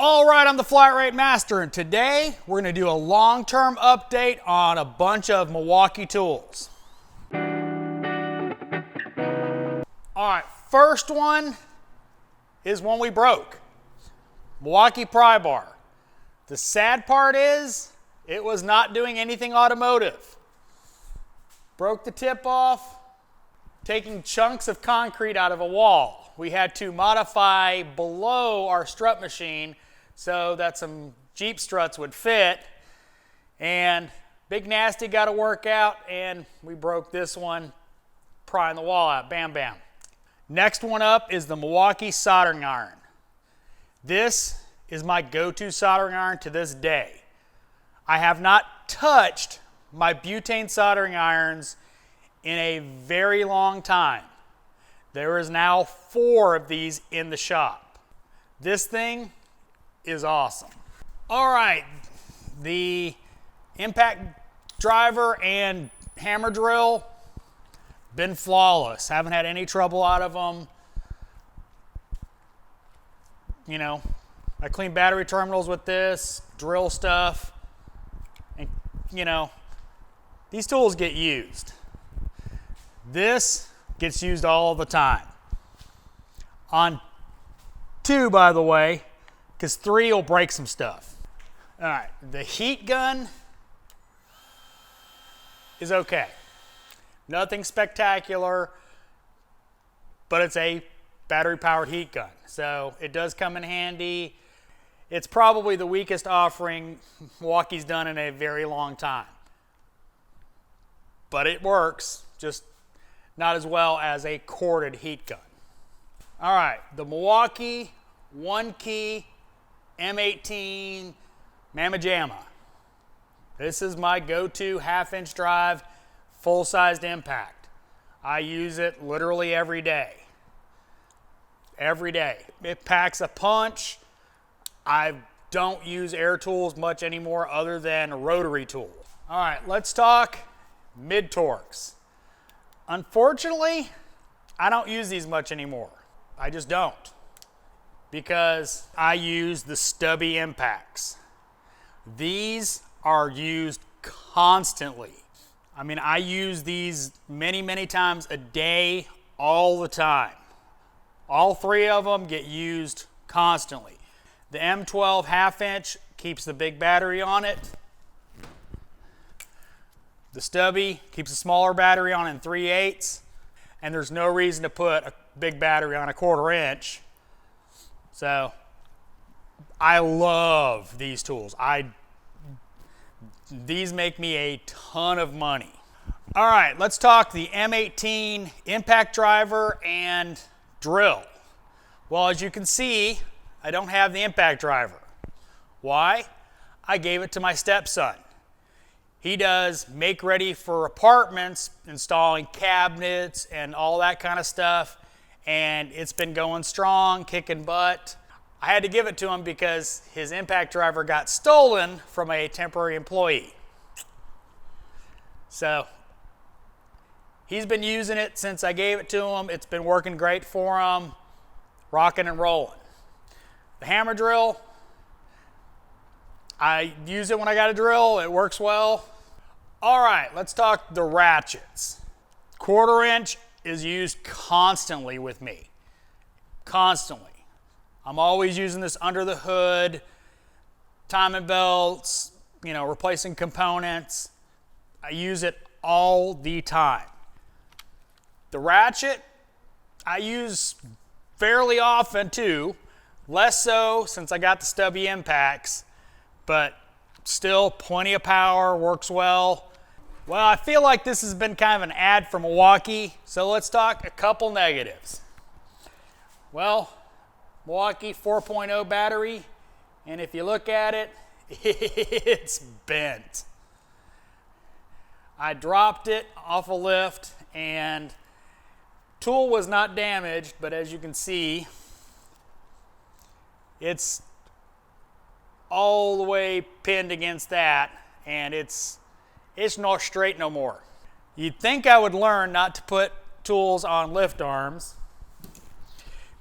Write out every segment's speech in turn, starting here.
All right, I'm the Flat Rate Master, and today we're going to do a long-term update on a bunch of Milwaukee tools. All right, first one is one we broke. Milwaukee pry bar. The sad part is it was not doing anything automotive. Broke the tip off, taking chunks of concrete out of a wall. We had to modify below our strut machine so that some Jeep struts would fit, and Big Nasty got to work out, and we broke this one, prying the wall out. Bam, bam. Next one up is the Milwaukee soldering iron. This is my go-to soldering iron to this day. I have not touched my butane soldering irons in a very long time. There is now 4 of these in the shop. This thing is awesome. All right, the impact driver and hammer drill, been flawless. Haven't had any trouble out of them. You know, I clean battery terminals with this, drill stuff, and you know, these tools get used. This gets used all the time. On 2, by the way, because 3 will break some stuff. All right, the heat gun is okay. Nothing spectacular, but it's a battery-powered heat gun, so it does come in handy. It's probably the weakest offering Milwaukee's done in a very long time. But it works, just not as well as a corded heat gun. All right, the Milwaukee 1-key M18 Mamma Jamma. This is my go-to half-inch drive, full-sized impact. I use it literally every day. Every day. It packs a punch. I don't use air tools much anymore other than rotary tools. All right, let's talk mid-torques. Unfortunately, I don't use these much anymore. I just don't, because I use the stubby impacts. These are used constantly. I mean, I use these many, many times a day, all the time. All 3 of them get used constantly. The M12 half-inch keeps the big battery on it. The stubby keeps a smaller battery on in 3/8, and there's no reason to put a big battery on a 1/4 inch. So I love these tools. These make me a ton of money. All right, let's talk the M18 impact driver and drill. Well, as you can see, I don't have the impact driver. Why? I gave it to my stepson. He does make ready for apartments, installing cabinets and all that kind of stuff, and it's been going strong, kicking butt. I had to give it to him because his impact driver got stolen from a temporary employee. So he's been using it since I gave it to him. It's been working great for him, rocking and rolling. The hammer drill, I use it when I got a drill. It works well. All right, let's talk the ratchets. 1/4 inch is used constantly with me. Constantly. I'm always using this under the hood, timing belts, you know, replacing components. I use it all the time. The ratchet, I use fairly often too. Less so since I got the stubby impacts, but still plenty of power, works well. Well, I feel like this has been kind of an ad for Milwaukee, so let's talk a couple negatives. Well, Milwaukee 4.0 battery, and if you look at it, it's bent. I dropped it off a lift, and tool was not damaged, but as you can see, it's all the way pinned against that, and it's not straight no more. You'd think I would learn not to put tools on lift arms,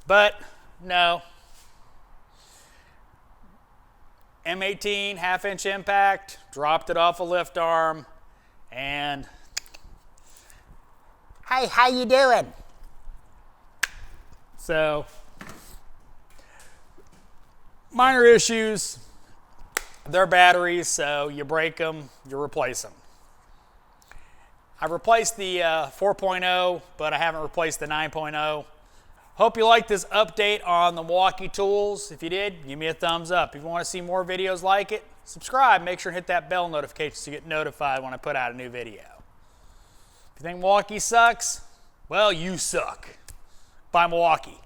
but no. M18 half-inch impact, dropped it off a lift arm, and Hey, how you doing? so minor issues. They're batteries, so you break them, you replace them. I replaced the 4.0, but I haven't replaced the 9.0. Hope you liked this update on the Milwaukee tools. If you did, give me a thumbs up. If you want to see more videos like it, subscribe. Make sure and hit that bell notification to get notified when I put out a new video. If you think Milwaukee sucks, well, you suck. Bye, Milwaukee.